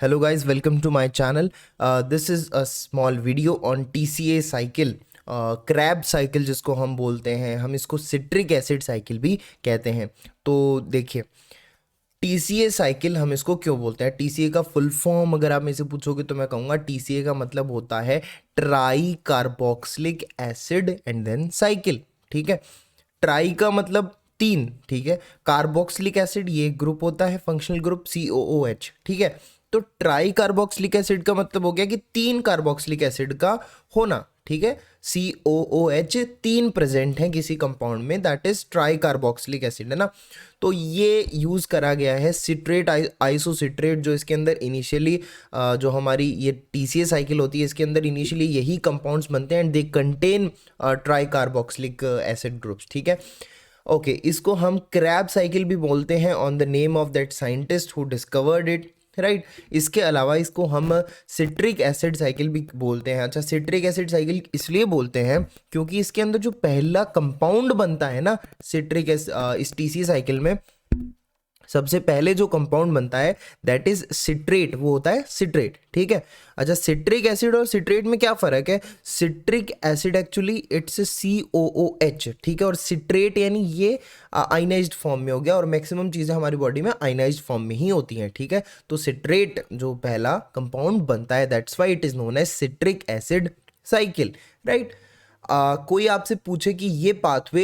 Hello guys, welcome to my channel. This is a small video on TCA cycle, Krebs cycle जिसको हम बोलते हैं, हम इसको सिट्रिक एसिड साइकिल भी कहते हैं। तो देखिए, TCA साइकिल हम इसको क्यों बोलते हैं, TCA का फुल फॉर्म अगर आप मेरे से पूछोगे तो मैं कहूँगा TCA का मतलब होता है tri carboxylic acid and then cycle. ठीक है, ट्राई का मतलब तीन, ठीक है। कार्बोक्सिलिक एसिड ये ग्रुप होता है, फंक्शनल ग्रुप COOH, ठीक है। तो ट्राई कार्बोक्सिलिक एसिड का मतलब हो गया कि तीन कार्बोक्सिलिक एसिड का होना, ठीक है। COOH तीन प्रेजेंट हैं किसी कंपाउंड में, that is try carboxylic acid, है ना। तो ये यूज करा गया है सिट्रेट आइसोसिट्रेट, जो इसके अंदर इनिशियली जो हमारी ये TCA साइकिल होती है इसके अंदर इनिशियली यही कंपाउंड्स बनते हैं and they contain try carboxylic acid groups, ठीक है। ओके, इसको हम क्रैब साइकिल भी बोलते हैं on the name of that scientist who discovered it, right. इसके अलावा इसको हम सिट्रिक एसिड साइकिल भी बोलते हैं। अच्छा, सिट्रिक एसिड साइकिल इसलिए बोलते हैं क्योंकि इसके अंदर जो पहला कंपाउंड बनता है ना सिट्रिक इस TCA साइकिल में, सबसे पहले जो कंपाउंड बनता है दैट इज सिट्रेट, वो होता है सिट्रेट, ठीक है। अच्छा, सिट्रिक एसिड और सिट्रेट में क्या फर्क है? Citric acid actually it's COOH, ठीक है, और सिट्रेट यानी ये आयनाइज्ड फॉर्म में हो गया, और मैक्सिमम चीज़ें हमारी बॉडी में आयनाइज्ड फॉर्म में ही होती हैं, ठीक है। तो सिट्रेट जो पहला कंपाउंड बनता है that's why it is known as citric acid cycle, right. कोई आपसे पूछे कि ये पाथवे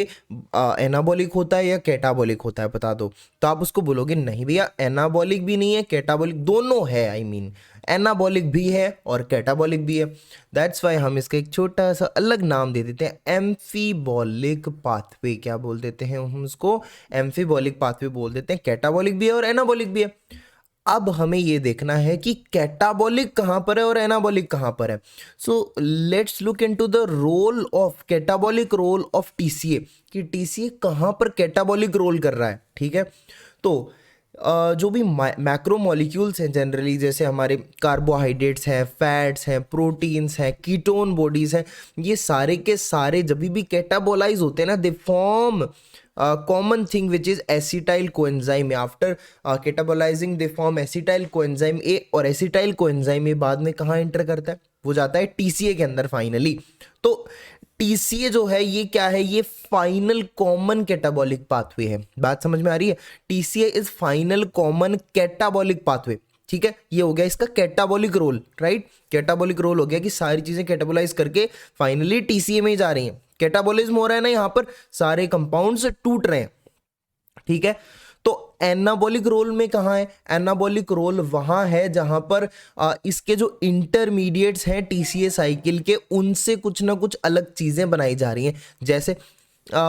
एनाबॉलिक होता है या कैटाबॉलिक होता है, बता दो, तो आप उसको बोलोगे नहीं भैया, एनाबॉलिक भी नहीं है कैटाबॉलिक दोनों है, आई मीन एनाबॉलिक भी है और कैटाबॉलिक भी है। दैट्स वाई हम इसका एक छोटा सा अलग नाम दे देते हैं, एम्फीबॉलिक पाथवे। क्या बोल देते हैं हम उसको? एम्फीबॉलिक पाथवे बोल देते हैं। कैटाबॉलिक भी है और एनाबॉलिक भी है। अब हमें ये देखना है कि कैटाबॉलिक कहाँ पर है और एनाबॉलिक कहाँ पर है। So let's look into the role of catabolic role of TCA, कि TCA कहाँ पर कैटाबॉलिक रोल कर रहा है, ठीक है। तो जो भी मैक्रो मॉलिक्यूल्स हैं जनरली, जैसे हमारे कार्बोहाइड्रेट्स हैं, फैट्स हैं, प्रोटीन्स हैं, कीटोन बॉडीज हैं, ये सारे के सारे जब भी कैटाबोलाइज होते हैं ना, they form common thing which is acetyl coenzyme. After catabolizing they form acetyl coenzyme A, और एसिटाइल कोएंजाइम A बाद में कहाँ एंटर करता है? वो जाता है TCA के अंदर फाइनली। तो TCA जो है ये क्या है? ये फाइनल कॉमन कैटाबॉलिक पाथवे है। बात समझ में आ रही है? TCA is final common catabolic pathway, ठीक है। ये हो गया इसका catabolic role, right. Catabolic role हो गया कि सारी चीजें कैटाबोलाइज करके फाइनली TCA में ही जा रही हैं। कैटाबॉलिज्म हो रहा है ना, यहां पर सारे कंपाउंड्स टूट रहे हैं, ठीक है। तो एनाबॉलिक रोल में कहाँ है? एनाबॉलिक रोल वहां है जहां पर इसके जो इंटरमीडिएट्स हैं TCA साइकिल के, उनसे कुछ ना कुछ अलग चीजें बनाई जा रही हैं। जैसे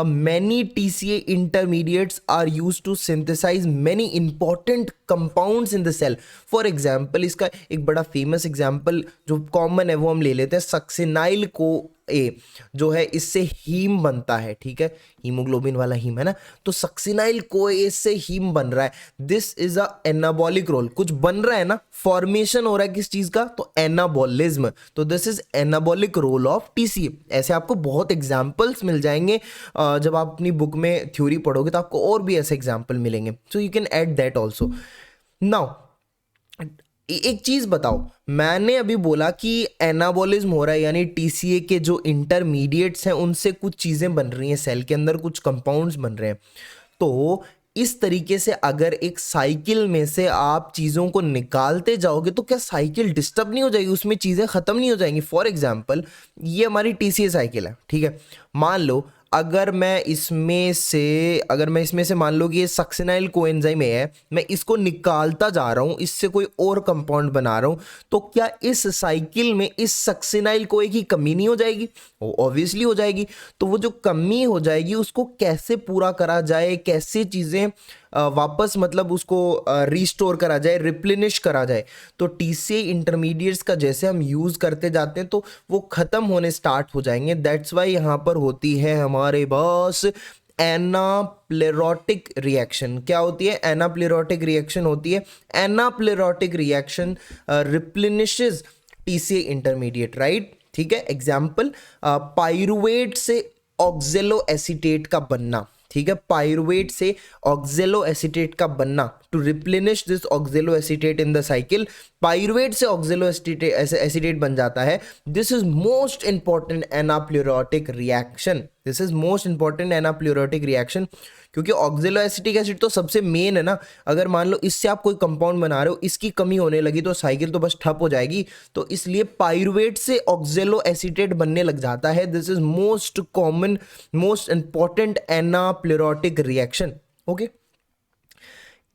many TCA intermediates are used to synthesize many important compounds in the cell. For example, इसका एक बड़ा फेमस एग्जाम्पल जो कॉमन है वो हम ले लेते हैं, सक्सिनाइल को ए जो है, इससे हीम बनता है, ठीक है, हीमोग्लोबिन वाला हीम है ना। तो सक्सिनाइल को ए से हीम बन रहा है, this is a anabolic role. कुछ बन रहा है ना, फॉर्मेशन हो रहा है किस चीज का? तो एनाबॉलिज्म। तो this is anabolic role of TCA। ऐसे आपको बहुत एग्जाम्पल्स मिल जाएंगे, जब आप अपनी बुक में थ्योरी पढ़ोगे तो आपको और भी ऐसे एग्जाम्पल मिलेंगे, so you can add that also. Now एक चीज बताओ, मैंने अभी बोला कि एनाबॉलिज्म हो रहा है, यानी TCA के जो इंटरमीडिएट्स हैं उनसे कुछ चीजें बन रही हैं सेल के अंदर, कुछ कंपाउंड्स बन रहे हैं। तो इस तरीके से अगर एक साइकिल में से आप चीजों को निकालते जाओगे तो क्या साइकिल डिस्टर्ब नहीं हो जाएगी? उसमें चीजें खत्म नहीं हो जाएंगी? फॉर एग्जाम्पल, ये हमारी TCA साइकिल है, ठीक है। मान लो अगर मैं इसमें से मान लो कि ये सक्सिनाइल कोएंजाइम है, मैं इसको निकालता जा रहा हूं, इससे कोई और कंपाउंड बना रहा हूं, तो क्या इस साइकिल में इस सक्सिनाइल कोए की कमी नहीं हो जाएगी? ऑब्वियसली हो जाएगी। तो वो जो कमी हो जाएगी उसको कैसे पूरा करा जाए, कैसे चीजें वापस मतलब उसको रिस्टोर करा जाए, रिप्लेनिश करा जाए? तो TCA इंटरमीडिएट्स का जैसे हम यूज करते जाते हैं तो वो खत्म होने स्टार्ट हो जाएंगे। दैट्स वाई यहां पर होती है हमारे पास एनाप्लेरोटिक रिएक्शन। क्या होती है? एनाप्लेरोटिक रिएक्शन होती है। Anaplerotic reaction replenishes TCA intermediate, right, ठीक है। एग्जाम्पल, पाइरुवेट से ऑक्जेलो एसीटेट का बनना, ठीक है, पायरुवेट से ऑक्जेलो एसीटेट का बनना, to replenish this oxaloacetate in the cycle, pyruvate से ऑक्जेलो एसीटेट बन जाता है। This is most important anaplerotic reaction, this is most important anaplerotic reaction, क्योंकि ऑक्जेलो एसिटिक एसिड तो सबसे मेन है ना। अगर मान लो इससे आप कोई कंपाउंड बना रहे हो, इसकी कमी होने लगी तो साइकिल तो बस ठप हो जाएगी। तो इसलिए पायरुवेट से ऑक्जेलो एसीटेट बनने लग जाता है। This is most common, most important anaplerotic reaction. Okay,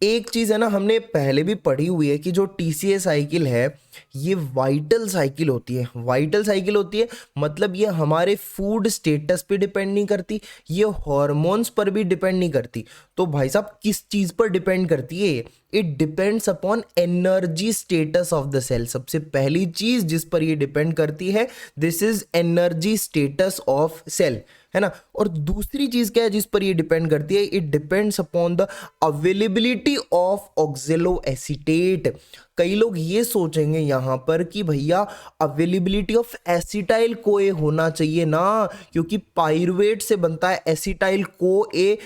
एक चीज है ना, हमने पहले भी पढ़ी हुई है कि जो टीसीए साइकिल है ये वाइटल साइकिल होती है। वाइटल साइकिल होती है मतलब ये हमारे फूड स्टेटस पे डिपेंड नहीं करती, ये हॉर्मोन्स पर भी डिपेंड नहीं करती। तो भाई साहब किस चीज पर डिपेंड करती है? It depends upon energy status of the cell. सबसे पहली चीज जिस पर ये डिपेंड करती है, this is energy status of cell, है ना। और दूसरी चीज क्या है जिस पर ये डिपेंड करती है? It depends upon the availability of ऑक्जेलो acetate. कई लोग ये सोचेंगे यहां पर कि भैया अवेलेबिलिटी ऑफ एसिटाइल कोए होना चाहिए ना, क्योंकि पायरुवेट से बनता है एसिटाइल कोए,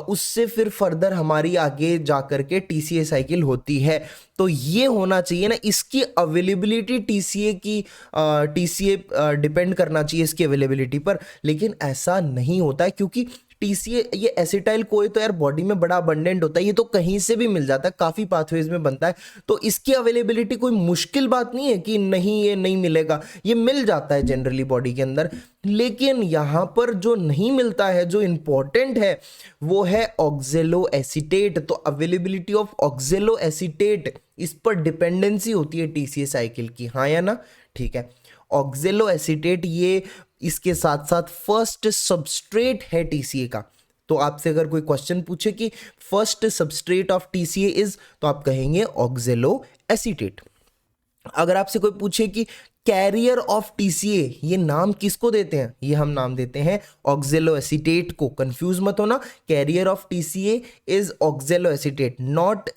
उससे फिर फर्दर हमारी आगे जाकर के टीसीए साइकिल होती है। तो ये होना चाहिए ना, इसकी अवेलेबिलिटी टीसीए डिपेंड करना चाहिए इसकी अवेलेबिलिटी पर। लेकिन ऐसा नहीं होता है, क्योंकि टीसीए ये एसिटाइल कोई तो यार बॉडी में बड़ा अबंडेंट होता है, ये तो कहीं से भी मिल जाता है, काफी पाथवेज में बनता है। तो इसकी अवेलेबिलिटी कोई मुश्किल बात नहीं है कि नहीं ये नहीं मिलेगा, ये मिल जाता है जनरली बॉडी के अंदर। लेकिन यहां पर जो नहीं मिलता है, जो इंपॉर्टेंट है, वो है ऑक्जेलो एसीटेट। तो अवेलेबिलिटी ऑफ ऑक्जेलो एसीटेट, इस पर डिपेंडेंसी होती है टीसीए साइकिल की, हाँ या ना? ठीक है, ऑक्जेलो एसीटेट ये इसके साथ साथ फर्स्ट सबस्ट्रेट है टीसीए का। तो आपसे अगर कोई क्वेश्चन पूछे कि first substrate of TCA is, तो आप कहेंगे ऑक्जेलो एसीटेट। अगर आपसे कोई पूछे कि कैरियर ऑफ टीसीए, ये नाम किसको देते हैं? ये हम नाम देते हैं ऑक्जेलो एसीटेट को। कंफ्यूज मत होना, carrier of TCA is ऑक्जेलो acetate, not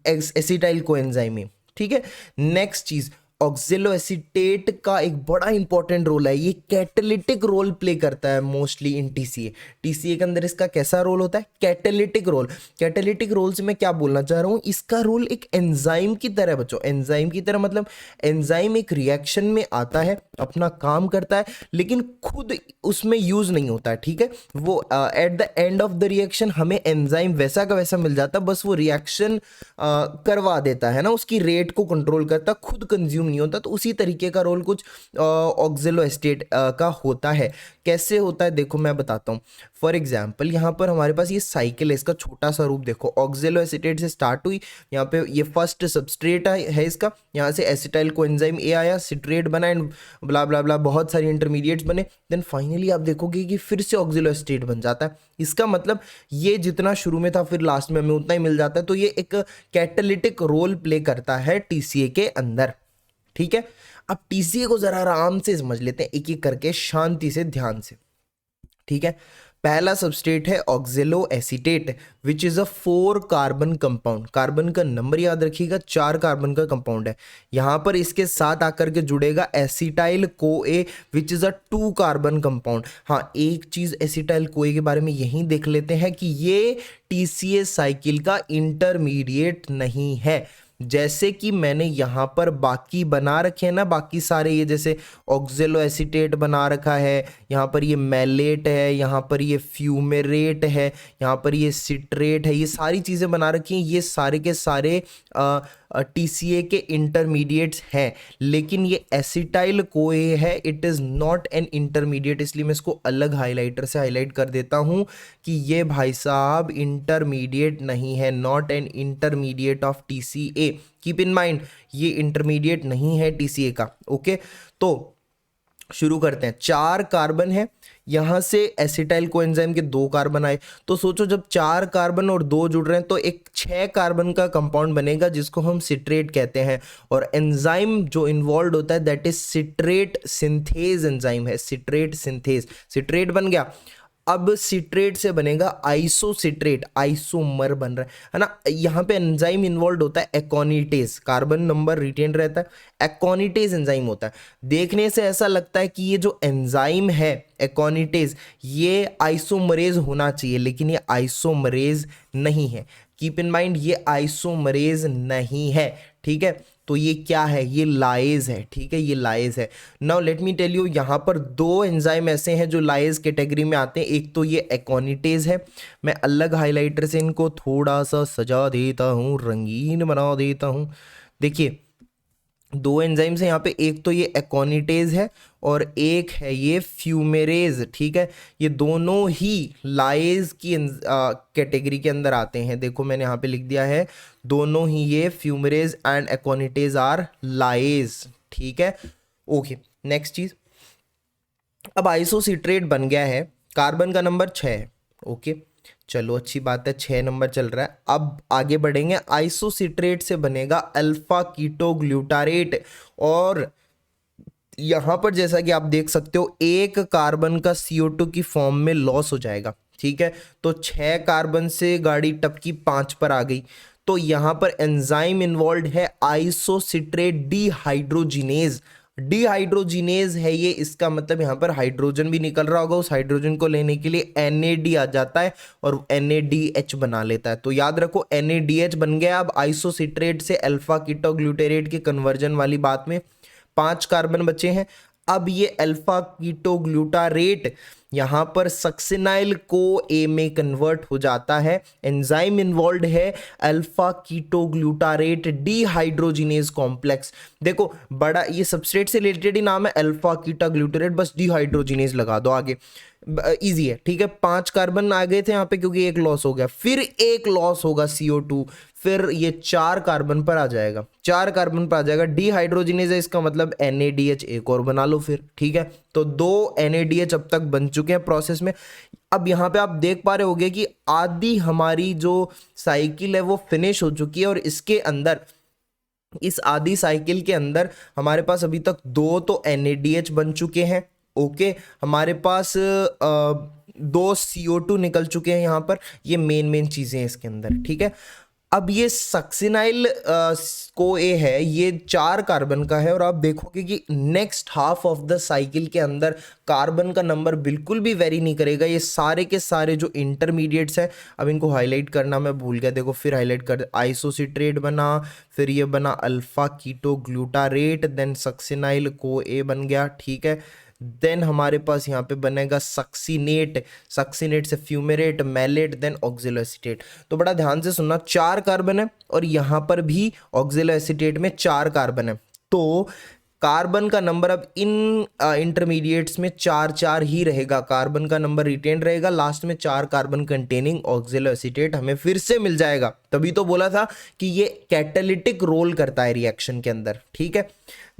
acetyl coenzyme. ठीक है, नेक्स्ट चीज, ऑक्जेलो एसीटेट का एक बड़ा इंपॉर्टेंट रोल है, ये कैटालिटिक रोल प्ले करता है मोस्टली इन टीसीए। टीसीए के अंदर इसका कैसा रोल होता है? Catalytic role. कैटालिटिक रोल से मैं क्या बोलना चाह रहा हूं, इसका रोल एक एंजाइम की तरह बच्चों, एंजाइम की तरह मतलब एंजाइम एक रिएक्शन में आता है, अपना काम करता है, लेकिन खुद उसमें यूज नहीं होता है। ठीक है, वो at the end of the reaction हमें एंजाइम वैसा का वैसा मिल जाता है, बस वो रिएक्शन करवा देता है ना, उसकी रेट को कंट्रोल करता, खुद कंज्यूम नहीं होता। तो उसी तरीके का रोल कुछ ऑक्जेलो एसीटेट का होता है। कैसे होता है देखो मैं बताता हूँ। फॉर एग्जाम्पल यहाँ पर हमारे पास ये साइकिल है, इसका छोटा सा रूप देखो, ऑक्जेलो एसीटेट से स्टार्ट हुई, यहाँ पे ये फर्स्ट सबस्ट्रेट है इसका, यहाँ से एसिटाइल कोएंजाइम ए आया, सिट्रेट बना एंड ब्ला ब्ला ब्ला, बहुत सारी इंटरमीडिएट्स बने, देन फाइनली आप देखोगे कि फिर से ऑक्जेलो एसीटेट बन जाता है। इसका मतलब ये जितना शुरू में था फिर लास्ट में हमें उतना ही मिल जाता है। तो ये एक कैटालिटिक रोल प्ले करता है टीसीए के अंदर। ठीक है, अब टीसीए को जरा आराम से समझ लेते हैं, एक एक करके शांति से, ध्यान से। ठीक है, पहला सबस्ट्रेट है ऑक्जेलो acetate which is a 4 carbon compound. Carbon का नंबर याद रखिएगा, 4 कार्बन का कंपाउंड है। यहां पर इसके साथ आकर के जुड़ेगा acetyl CoA which is a 2 carbon compound. हाँ, एक चीज एसिटाइल कोए के बारे में यही देख लेते हैं कि ये टीसीए साइकिल का इंटरमीडिएट नहीं है। जैसे कि मैंने यहाँ पर बाकी बना रखे हैं ना, बाकी सारे ये जैसे ऑक्जेलो एसीटेट बना रखा है, यहाँ पर ये मैलेट है, यहाँ पर ये फ्यूमेरेट है, यहाँ पर ये सिट्रेट है, ये सारी चीज़ें बना रखी हैं, ये सारे के सारे टीसीए के इंटरमीडिएट्स हैं। लेकिन ये एसिटाइल कोए है, it is not an intermediate, इसलिए मैं इसको अलग हाइलाइटर से हाईलाइट कर देता हूँ कि ये भाई साहब इंटरमीडिएट नहीं है, not an intermediate of TCA. Keep in mind, ये इंटरमीडिएट नहीं है टीसीए का। ओके, तो शुरू करते हैं। 4 कार्बन है, यहां से एसिटाइल कोएंजाइम के 2 कार्बन आए, तो सोचो जब 4 कार्बन और 2 जुड़ रहे हैं तो एक 6 कार्बन का कंपाउंड बनेगा जिसको हम सिट्रेट कहते हैं। और एंजाइम जो इन्वॉल्व होता है that is citrate synthase enzyme है, सिट्रेट सिंथेज। सिट्रेट बन गया, अब सिट्रेट से बनेगा आइसोसिट्रेट, आइसोमर बन रहा है ना। यहाँ पे एंजाइम इन्वॉल्व होता है एकोनिटेज, कार्बन नंबर रिटेन रहता है, एकोनिटेज एंजाइम होता है। देखने से ऐसा लगता है कि ये जो एंजाइम है एकोनिटेज ये आइसोमरेज होना चाहिए, लेकिन ये आइसोमरेज नहीं है। कीप इन माइंड ये आइसोमरेज नहीं है, ठीक है। तो ये क्या है, ये लाइज है, ठीक है, ये लाइज है। Now let me tell you, यहाँ पर दो एंजाइम ऐसे हैं जो लाइज कैटेगरी में आते हैं। एक तो ये एकोनिटेज है, मैं अलग हाइलाइटर से इनको थोड़ा सा सजा देता हूँ, रंगीन बना देता हूँ। देखिए दो एंजाइम्स हैं यहाँ पे, एक तो ये एकोनिटेज है और एक है ये फ्यूमेरेज, ठीक है। ये दोनों ही लाइज की कैटेगरी के अंदर आते हैं। देखो मैंने यहाँ पे लिख दिया है, दोनों ही ये फ्यूमेरेज एंड एकोनिटेज आर लाइज, ठीक है। ओके, नेक्स्ट चीज, अब आइसोसिट्रेट बन गया है, कार्बन का नंबर 6 है, ओके चलो अच्छी बात है, 6 नंबर चल रहा है। अब आगे बढ़ेंगे, आइसोसिट्रेट से बनेगा अल्फा कीटोग्लूटारेट, और यहां पर जैसा कि आप देख सकते हो एक कार्बन का CO2 की फॉर्म में लॉस हो जाएगा, ठीक है। तो 6 कार्बन से गाड़ी टपकी 5 पर आ गई। तो यहां पर एंजाइम इन्वॉल्व है आइसोसिट्रेट डिहाइड्रोजिनेज, डिहाइड्रोजिनेज है ये, इसका मतलब यहाँ पर हाइड्रोजन भी निकल रहा होगा, उस हाइड्रोजन को लेने के लिए NAD आ जाता है और NADH बना लेता है। तो याद रखो NADH बन गया। अब आइसोसिट्रेट से अल्फा कीटोग्लूटारेट के कन्वर्जन वाली बात में 5 कार्बन बचे हैं। अब ये अल्फा कीटोग्लूटारेट यहां पर सक्सिनाइल को ए में कन्वर्ट हो जाता है। एंजाइम इन्वॉल्व है अल्फा कीटोग्लूटारेट डिहाइड्रोजिनेज कॉम्प्लेक्स। देखो बड़ा ये सबस्ट्रेट से रिलेटेड ही नाम है, अल्फा कीटोग्लूटारेट, बस डिहाइड्रोजिनेज लगा दो आगे, इजी है, ठीक है। 5 कार्बन आ गए थे यहाँ पे क्योंकि एक लॉस हो गया, फिर एक लॉस होगा CO2, फिर ये 4 कार्बन पर आ जाएगा, 4 कार्बन पर आ जाएगा। डिहाइड्रोजिनेज है, इसका मतलब NADH एक और बना लो फिर, ठीक है। तो 2 NADH अब तक बन चुके हैं प्रोसेस में। अब यहाँ पे आप देख पा रहे होगे कि आधी हमारी जो साइकिल है वो फिनिश हो चुकी है, और इसके अंदर, इस आधी साइकिल के अंदर हमारे पास अभी तक 2 तो NADH बन चुके हैं, ओके। हमारे पास 2 CO2 निकल चुके हैं यहाँ पर, ये मेन चीजें हैं इसके अंदर, ठीक है। अब ये सक्सिनाइल को ए है, ये 4 कार्बन का है, और आप देखोगे कि next half of the cycle के अंदर कार्बन का नंबर बिल्कुल भी वेरी नहीं करेगा। ये सारे के सारे जो इंटरमीडिएट्स हैं, अब इनको हाईलाइट करना मैं भूल गया, देखो फिर हाईलाइट कर, आइसोसिट्रेट बना, फिर ये बना अल्फा कीटोग्लूटारेट, देन सक्सिनाइल को ए बन गया, ठीक है। देन हमारे पास यहाँ पे बनेगा सक्सिनेट, सक्सिनेट से fumarate, malate, then oxalo acetate. तो बड़ा ध्यान से सुनना, 4 कार्बन है और यहाँ पर भी ऑक्सिलो एसीटेट में 4 कार्बन है। तो कार्बन का नंबर अब इन इंटरमीडिएट्स में 4 ही रहेगा, कार्बन का नंबर रिटेन रहेगा, लास्ट में 4 कार्बन कंटेनिंग ऑक्सिलो एसीटेट हमें फिर से मिल जाएगा। तभी तो बोला था कि ये कैटालिटिक रोल करता है रिएक्शन के अंदर, ठीक है।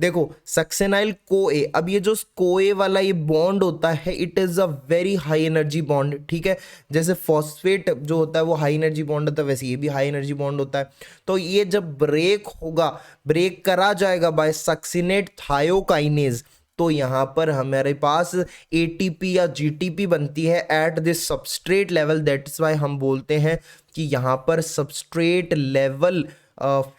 देखो सक्सेनाइल को ए, अब ये जो कोए वाला ये बॉन्ड होता है, it is a very high energy bond, ठीक है। जैसे फॉस्फेट जो होता है वो हाई एनर्जी बॉन्ड होता है, वैसे ये भी हाई एनर्जी बॉन्ड होता है। तो ये जब ब्रेक होगा, ब्रेक करा जाएगा बाय सक्सिनेट थायोकाइनेज, तो यहाँ पर हमारे पास ATP या GTP बनती है at this substrate level. That's why हम बोलते हैं कि यहाँ पर सबस्ट्रेट लेवल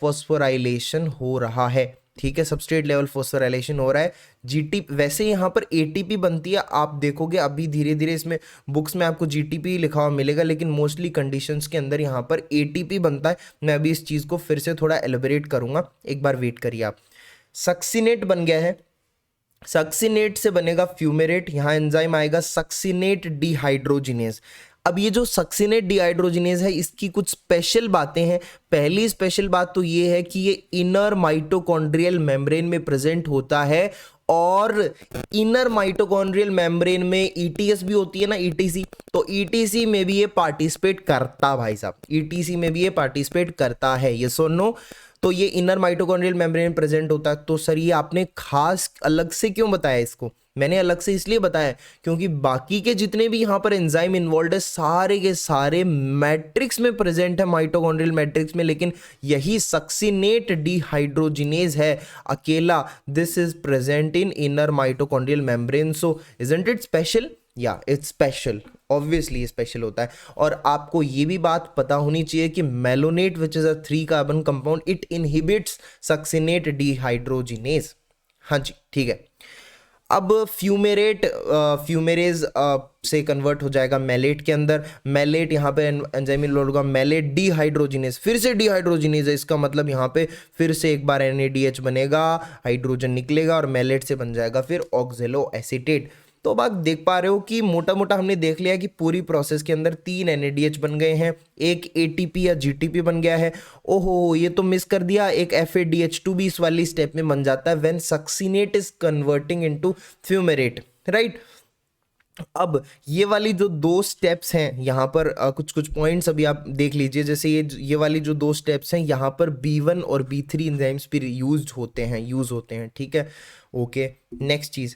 फॉस्फोराइलेशन हो रहा है, ठीक है। सबस्ट्रेट लेवल फॉस्फोराइलेशन हो रहा है। GTP, वैसे यहाँ पर ATP बनती है, आप देखोगे अभी धीरे धीरे इसमें बुक्स में आपको GTP लिखा हुआ मिलेगा, लेकिन मोस्टली कंडीशंस के अंदर यहाँ पर ATP बनता है। मैं अभी इस चीज़ को फिर से थोड़ा एलिबरेट करूँगा, एक बार वेट करिए आप। सक्सिनेट बन गया है, सक्सिनेट से बनेगा फ्यूमेरेट, यहाँ एंजाइम आएगा सक्सिनेट डिहाइड्रोजिनेज। अब ये जो सक्सिनेट डिहाइड्रोजिनेज है, इसकी कुछ स्पेशल बातें हैं। पहली स्पेशल बात तो ये है कि ये इनर माइटोकॉन्ड्रियल मेम्ब्रेन में प्रेजेंट होता है, और इनर माइटोकॉन्ड्रियल मेम्ब्रेन में ETS भी होती है ना, ETC, तो ETC में भी ये पार्टिसिपेट करता, भाई साहब ETC में भी ये पार्टिसिपेट करता है, ये सो नो। तो ये इनर माइटोकॉन्ड्रियल मेम्ब्रेन प्रेजेंट होता है। तो सर ये आपने खास अलग से क्यों बताया इसको? मैंने अलग से इसलिए बताया क्योंकि बाकी के जितने भी यहाँ पर एंजाइम इन्वॉल्व है, सारे के सारे मैट्रिक्स में प्रेजेंट है, माइटोकॉन्ड्रियल मैट्रिक्स में, लेकिन यही सक्सिनेट डिहाइड्रोजिनेज है अकेला, this is present in inner mitochondrial membrane. So isn't it special? या इट्स स्पेशल, ऑब्वियसली स्पेशल होता है। और आपको ये भी बात पता होनी चाहिए कि malonate which is a 3 carbon compound, it inhibits succinate dehydrogenase. हाँ जी ठीक है। अब फ्यूमेरेट फ्यूमेरेज से कन्वर्ट हो जाएगा मेलेट के अंदर। मेलेट यहाँ पे एंजाइम लोड होगा, मेलेट डिहाइड्रोजिनेज, फिर से डिहाइड्रोजिनेज है, इसका मतलब यहाँ पे फिर से एक बार NADH बनेगा, हाइड्रोजन निकलेगा और मेलेट से बन जाएगा फिर ऑक्जेलो एसीटेट। तो अब आप देख पा रहे हो कि मोटा मोटा हमने देख लिया कि पूरी प्रोसेस के अंदर 3 NADH बन गए हैं, एक ATP या GTP बन गया है। ओहो ये तो मिस कर दिया, एक FADH2 भी इस वाली स्टेप में बन जाता है when succinate is converting into fumarate, right. अब ये वाली जो 2 स्टेप्स हैं यहाँ पर कुछ कुछ पॉइंट्स अभी आप देख लीजिए। जैसे ये वाली जो 2 स्टेप्स हैं यहाँ पर B1 और B3 एंजाइम्स भी यूज होते हैं, ठीक है। ओके नेक्स्ट चीज,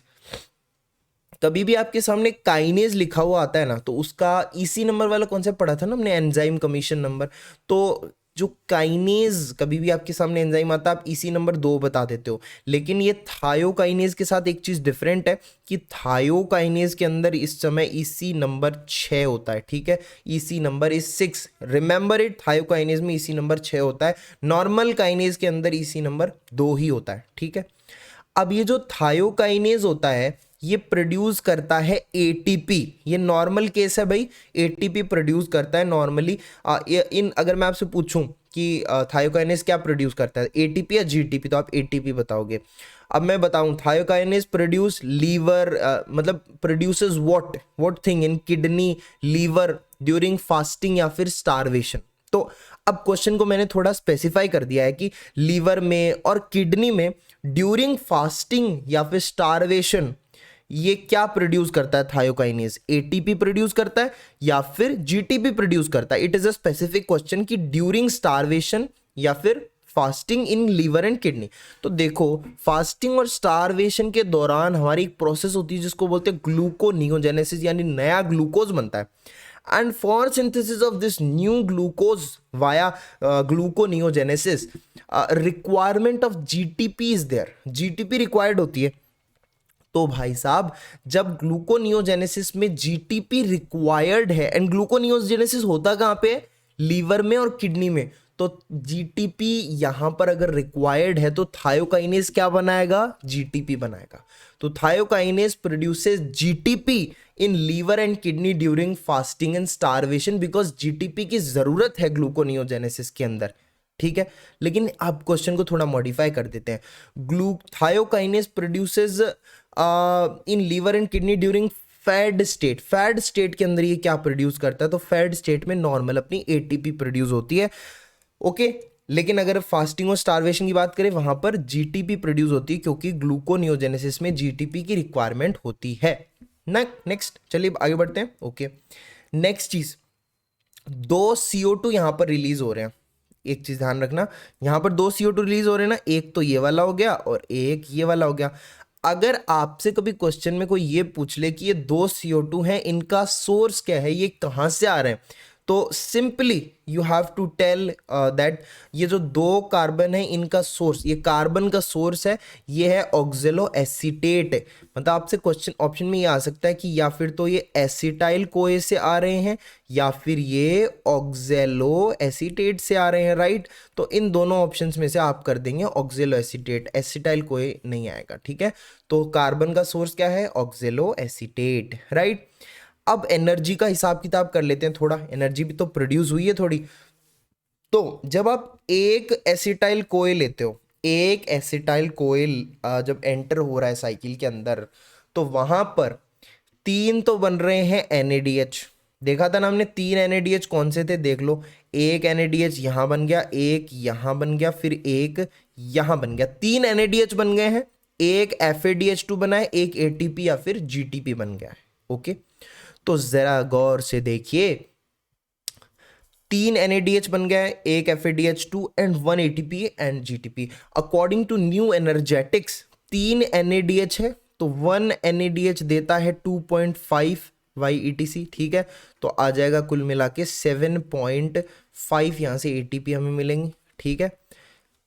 कभी भी आपके सामने काइनेज लिखा हुआ आता है ना, तो उसका EC नंबर वाला कॉन्सेप्ट पढ़ा था ना हमने, एंजाइम कमीशन नंबर। तो जो काइनेज कभी भी आपके सामने एंजाइम आता है आप EC नंबर 2 बता देते हो, लेकिन ये थायोकाइनेज के साथ एक चीज डिफरेंट है कि थायोकाइनेज के अंदर इस समय EC नंबर 6 होता है, ठीक है। EC number is 6, remember it, thiokinase में EC नंबर 6 होता है, नॉर्मल काइनेज के अंदर EC नंबर 2 ही होता है, ठीक है। अब ये जो थायोकाइनेज होता है ये प्रोड्यूस करता है ATP, ये नॉर्मल केस है भाई, ATP प्रोड्यूस करता है नॉर्मली। अगर मैं आपसे पूछूं कि थायोकाइनेज क्या प्रोड्यूस करता है, ATP या GTP, तो आप ATP बताओगे। अब मैं बताऊं, थायोकाइनेज प्रोड्यूस लीवर, मतलब produces what thing in kidney, liver during fasting या फिर स्टारवेशन। तो अब क्वेश्चन को मैंने थोड़ा स्पेसिफाई कर दिया है कि लीवर में और किडनी में ड्यूरिंग फास्टिंग या फिर स्टारवेशन ये क्या प्रोड्यूस करता है, थायोकाइनेज ATP प्रोड्यूस करता है या फिर GTP प्रोड्यूस करता है। It is a specific question कि ड्यूरिंग स्टारवेशन या फिर fasting in liver and kidney. तो देखो फास्टिंग और स्टारवेशन के दौरान हमारी एक प्रोसेस होती है जिसको बोलते हैं ग्लूकोनियोजेनेसिस, यानी नया ग्लूकोज बनता है। And for synthesis of this new glucose via gluconeogenesis, requirement of GTP is there, GTP required होती है। तो भाई साहब जब ग्लूकोनियोजेनेसिस में GTP रिक्वायर्ड है, एंड ग्लूकोनियोजेनेसिस होता कहाँ पे, लीवर में और किडनी में, तो GTP यहां पर अगर रिक्वायर्ड है तो थायोकाइनेज क्या बनाएगा, GTP बनाएगा। तो thiokinase produces GTP in liver and kidney during fasting and starvation, because GTP की जरूरत है ग्लूकोनियोजेनेसिस के अंदर, ठीक है। लेकिन आप क्वेश्चन को थोड़ा मॉडिफाई कर देते हैं, thiokinase produces in liver and kidney during fed state के अंदर ये क्या प्रोड्यूस करता है, तो फैड स्टेट में नॉर्मल अपनी ATP प्रोड्यूस होती है, ओके। लेकिन अगर फास्टिंग और स्टारवेशन की बात करें वहां पर GTP प्रोड्यूस होती है, क्योंकि ग्लूकोनियोजेनेसिस में GTP की रिक्वायरमेंट होती है। नेक्स्ट चलिए आगे बढ़ते हैं, ओके। नेक्स्ट चीज, 2 CO2 यहां पर रिलीज हो रहे हैं। एक चीज ध्यान रखना, यहां पर 2 CO2 रिलीज हो रहे हैं ना, एक तो ये वाला हो गया और एक ये वाला हो गया। अगर आपसे कभी क्वेश्चन में कोई ये पूछ ले कि ये 2 CO2 हैं, इनका सोर्स क्या है, ये कहां से आ रहे हैं, तो simply you have to tell that ये जो 2 कार्बन है इनका सोर्स, ये कार्बन का सोर्स है, ये है ऑक्जेलो एसीटेट। मतलब आपसे क्वेश्चन ऑप्शन में ये आ सकता है कि या फिर तो ये एसिटाइल कोए से आ रहे हैं या फिर ये ऑक्जेलो एसीटेट से आ रहे हैं, राइट। तो इन दोनों ऑप्शंस में से आप कर देंगे ऑक्जेलो एसीटेट, एसिटाइल कोए नहीं आएगा, ठीक है। तो कार्बन का सोर्स क्या है, ऑक्जेलो एसीटेट, राइट। अब एनर्जी का हिसाब किताब कर लेते हैं थोड़ा, एनर्जी भी तो प्रोड्यूस हुई है थोड़ी। तो जब आप एक एसिटाइल कोयल लेते हो, एक एसिटाइल कोयल जब एंटर हो रहा है साइकिल के अंदर, तो वहां पर 3 तो बन रहे हैं NADH। देखा था ना हमने 3 NADH कौन से थे, देख लो, एक NADH यहां बन गया, एक यहां बन गया, फिर एक यहां बन गया, 3 NADH बन गए हैं। एक FADH2 बना है, एक ATP या फिर GTP बन गया है, ओके। तो जरा गौर से देखिए, 3 NADH बन गया है, एक FADH2 and 1 ATP and GTP। According to new energetics 3 NADH है तो 1 NADH देता है 2.5 YETC, ठीक है। तो आ जाएगा कुल मिला के 7.5 यहां से ATP हमें मिलेंगे, ठीक है।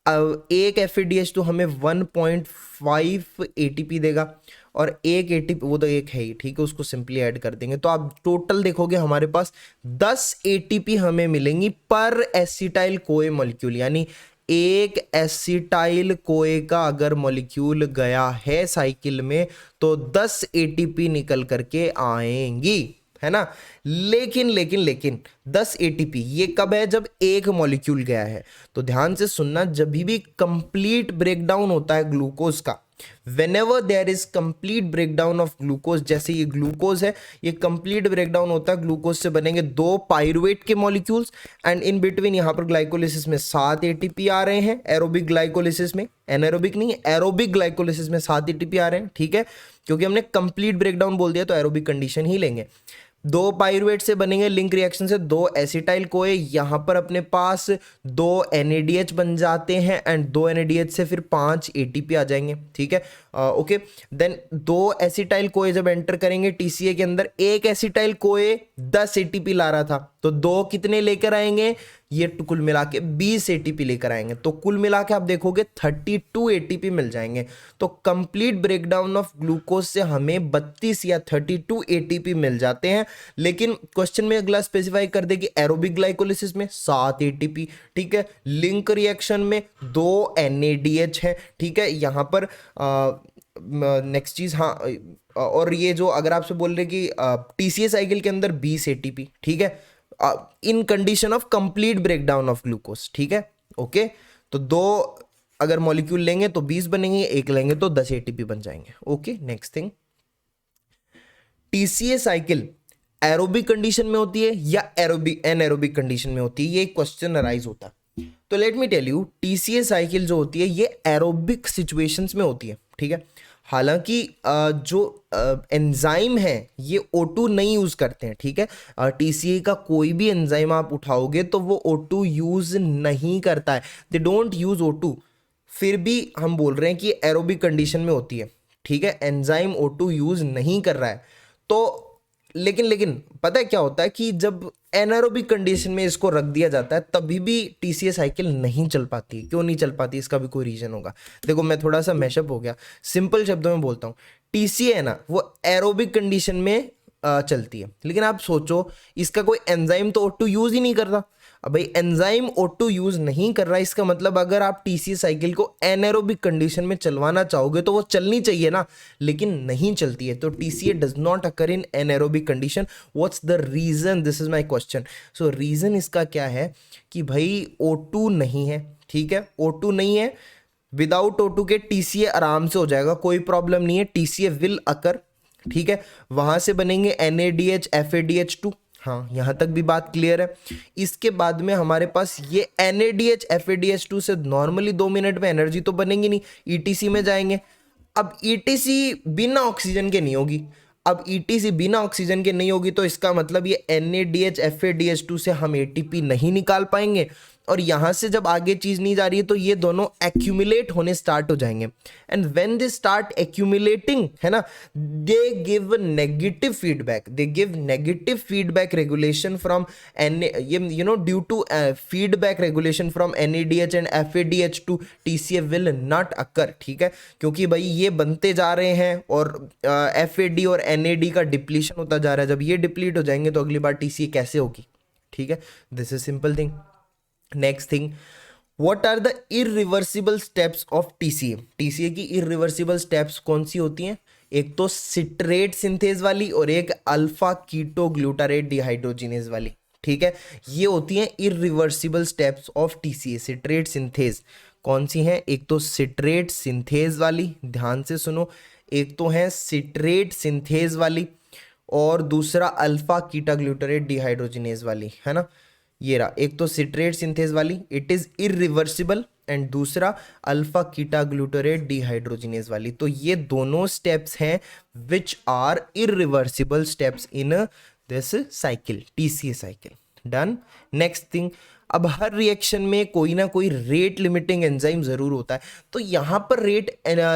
अब एक FADH तो हमें 1.5 ATP देगा, और एक एटीपी, वो तो एक है ही, ठीक है, उसको सिंपली ऐड कर देंगे तो आप टोटल देखोगे हमारे पास 10 एटीपी हमें मिलेंगी पर एसिटाइल कोए मॉलिक्यूल। यानी एक एसिटाइल कोए का अगर मॉलिक्यूल गया है साइकिल में तो 10 एटीपी निकल करके आएंगी, है ना। लेकिन लेकिन लेकिन 10 एटीपी ये कब है, जब एक मॉलिक्यूल गया है। तो ध्यान से सुनना, जब भी कंप्लीट ब्रेकडाउन होता है ग्लूकोज का, whenever there is complete breakdown of glucose, जैसे ये ग्लूकोज है, ये कंप्लीट ब्रेकडाउन होता है, ग्लूकोज से बनेंगे 2 पायरुवेट के मॉलिक्यूल्स एंड इन बिटवीन यहाँ पर ग्लाइकोलिसिस में 7 एटीपी आ रहे हैं, एरोबिक ग्लाइकोलिसिस में, एनारोबिक नहीं, एरोबिक ग्लाइकोलिसिस में 7 एटीपी आ रहे हैं, ठीक है, क्योंकि हमने कंप्लीट ब्रेकडाउन बोल दिया तो एरोबिक कंडीशन ही लेंगे। 2 पायरुवेट से बनेंगे लिंक रिएक्शन से 2 एसिटाइल कोए, यहां पर अपने पास 2 NADH बन जाते हैं एंड 2 NADH से फिर 5 ATP आ जाएंगे, ठीक है, ओके। देन 2 एसिटाइल कोए जब एंटर करेंगे TCA के अंदर, एक एसिटाइल कोए 10 ATP ला रहा था तो 2 कितने लेकर आएंगे, ये कुल मिला के 20 ATP लेकर आएंगे। तो कुल मिला के आप देखोगे 32 ATP मिल जाएंगे। तो कंप्लीट ब्रेकडाउन ऑफ ग्लूकोज से हमें 32 या 32 ATP मिल जाते हैं। लेकिन क्वेश्चन में अगला स्पेसिफाई कर दे कि एरोबिक ग्लाइकोलिसिस में 7 ATP, ठीक है, लिंक रिएक्शन में 2 NADH है, ठीक है, यहाँ पर नेक्स्ट चीज, हाँ, और ये जो अगर आपसे बोल रहे कि TCA साइकिल के अंदर 20 ATP, ठीक है, in condition of complete breakdown of glucose, ठीक है, ओके। तो 2 अगर मॉलिक्यूल लेंगे तो 20 बनेंगे, एक लेंगे तो 10 ATP बन जाएंगे, okay. Next thing, TCA cycle aerobic condition में होती है या एनारोबिक कंडीशन में होती है, ये क्वेश्चन अराइज होता है। तो let me tell you, TCA cycle जो होती है ये एरोबिक सिचुएशंस में होती है, ठीक है। हालांकि जो एंजाइम है ये O2 नहीं यूज करते हैं, ठीक है। TCA का कोई भी एंजाइम आप उठाओगे तो वो O2 यूज नहीं करता है, दे डोंट यूज O2। फिर भी हम बोल रहे हैं कि एरोबिक कंडीशन में होती है, ठीक है, एंजाइम O2 यूज नहीं कर रहा है। तो लेकिन पता है क्या होता है कि जब एनारोबिक कंडीशन में इसको रख दिया जाता है तभी भी TCA साइकिल नहीं चल पाती। क्यों नहीं चल पाती, इसका भी कोई रीजन होगा। देखो मैं थोड़ा सा मैशअप हो गया, सिंपल शब्दों में बोलता हूँ, TCA है ना वो एरोबिक कंडीशन में चलती है, लेकिन आप सोचो इसका कोई एंजाइम तो O2 यूज ही नहीं कर रहा। अब भाई एंजाइम O2 यूज नहीं कर रहा, इसका मतलब अगर आप TCA साइकिल को एनारोबिक कंडीशन में चलवाना चाहोगे तो वो चलनी चाहिए ना, लेकिन नहीं चलती है। तो TCA does not occur in anaerobic condition. What's the reason, this is my question. So reason इसका क्या है कि भाई O2 नहीं है, ठीक है, O2 नहीं है, विदाउट O2 के TCA आराम से हो जाएगा, कोई प्रॉब्लम नहीं है, TCA विल अकर, ठीक है। वहां से बनेंगे NADH FADH2, हाँ यहाँ तक भी बात क्लियर है। इसके बाद में हमारे पास ये NADH FADH2 से नॉर्मली 2 मिनट में एनर्जी तो बनेगी नहीं, ETC में जाएंगे। अब ETC बिना ऑक्सीजन के नहीं होगी, अब ETC बिना ऑक्सीजन के नहीं होगी तो इसका मतलब ये NADH FADH2 से हम ATP नहीं निकाल पाएंगे, और यहां से जब आगे चीज नहीं जा रही है तो ये दोनों एक्यूमुलेट होने स्टार्ट हो जाएंगे। And when they start accumulating, है ना, they give negative feedback, they give negative feedback regulation from due to feedback regulation from NADH and FADH2 TCA will not occur, ठीक है, क्योंकि भाई ये बनते जा रहे हैं और FAD और NAD का डिप्लीशन होता जा रहा है। जब ये डिप्लीट हो जाएंगे तो अगली बार TCA कैसे होगी, ठीक है, this is simple thing. Next thing, what are the irreversible steps of TCA। TCA की इरिवर्सिबल स्टेप्स कौन सी होती हैं, एक तो सिट्रेट सिंथेज वाली और एक अल्फा कीटो ग्लूटारेट डिहाइड्रोजिनेज वाली, ठीक है, ये होती हैं irreversible steps of TCA। Citrate synthase कौन सी हैं, एक तो सिट्रेट सिंथेज वाली, ध्यान से सुनो, एक तो है सिट्रेट सिंथेज वाली और दूसरा अल्फा कीटा ग्लूटारेट डिहाइड्रोजिनेज वाली, है ना। ये रहा, एक तो सिट्रेट सिंथेज वाली इट इज इरिवर्सिबल एंड दूसरा अल्फा कीटा ग्लूटारेट डिहाइड्रोजिनेज वाली। तो ये दोनों स्टेप्स हैं which are irreversible steps in this cycle, TCA cycle. Done. Next thing, अब हर रिएक्शन में कोई ना कोई रेट लिमिटिंग एंजाइम जरूर होता है। तो यहाँ पर रेट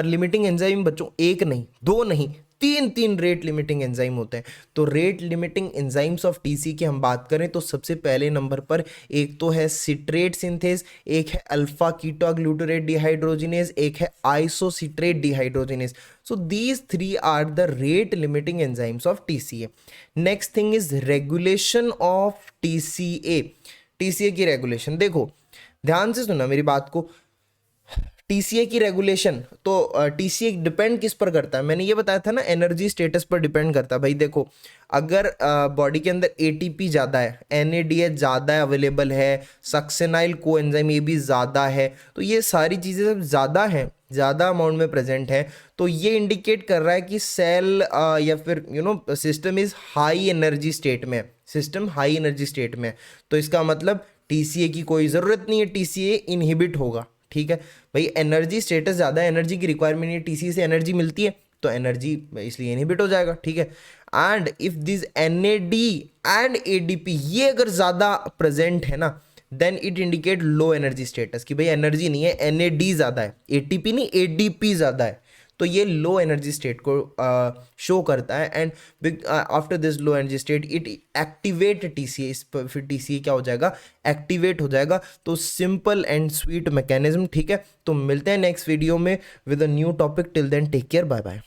लिमिटिंग एंजाइम बच्चों एक नहीं, दो नहीं, तीन तीन रेट लिमिटिंग एंजाइम होते हैं। तो rate limiting enzymes of TC की हम बात करें तो सबसे पहले नंबर पर एक तो है सिट्रेट सिंथेज, एक है अल्फा कीटोग्लूटरेट डिहाइड्रोजिनेज, एक है isocitrate dehydrogenase. So these three are the rate limiting enzymes of TCA. Next thing is regulation of TCA. TCA की रेगुलेशन देखो, ध्यान से सुना मेरी बात को। टीसीए की रेगुलेशन तो टीसीए डिपेंड किस पर करता है, मैंने ये बताया था ना, एनर्जी स्टेटस पर डिपेंड करता है। भाई देखो, अगर बॉडी के अंदर एटीपी ज़्यादा है, एनएडीएच ज़्यादा अवेलेबल है, सक्सेनाइल कोएंजाइम ये भी ज़्यादा है, तो ये सारी चीज़ें जब ज़्यादा हैं, ज़्यादा अमाउंट में प्रेजेंट है, तो ये इंडिकेट कर रहा है कि सेल या फिर system is high energy state में, सिस्टम हाई एनर्जी स्टेट में। तो इसका मतलब टीसीए की कोई ज़रूरत नहीं है, टीसीए इनहिबिट होगा। ठीक है भाई, एनर्जी स्टेटस ज़्यादा है, एनर्जी की रिक्वायरमेंट नहीं है, टीसी से एनर्जी मिलती है तो एनर्जी इसलिए इनहिबिट हो जाएगा। ठीक है, and if this NAD and ADP ये अगर ज़्यादा प्रेजेंट है ना, then it indicate low energy status, कि भाई एनर्जी नहीं है, एनएडी ज़्यादा है, एटीपी नहीं एडीपी ज़्यादा है, तो ये लो एनर्जी स्टेट को शो करता है। And after this low energy state it activate TCA, इस पर फिर टीसीए क्या हो जाएगा, एक्टिवेट हो जाएगा। तो सिंपल एंड स्वीट मैकेनिज्म। ठीक है, तो मिलते हैं नेक्स्ट वीडियो में with a new topic. Till then take care, bye bye.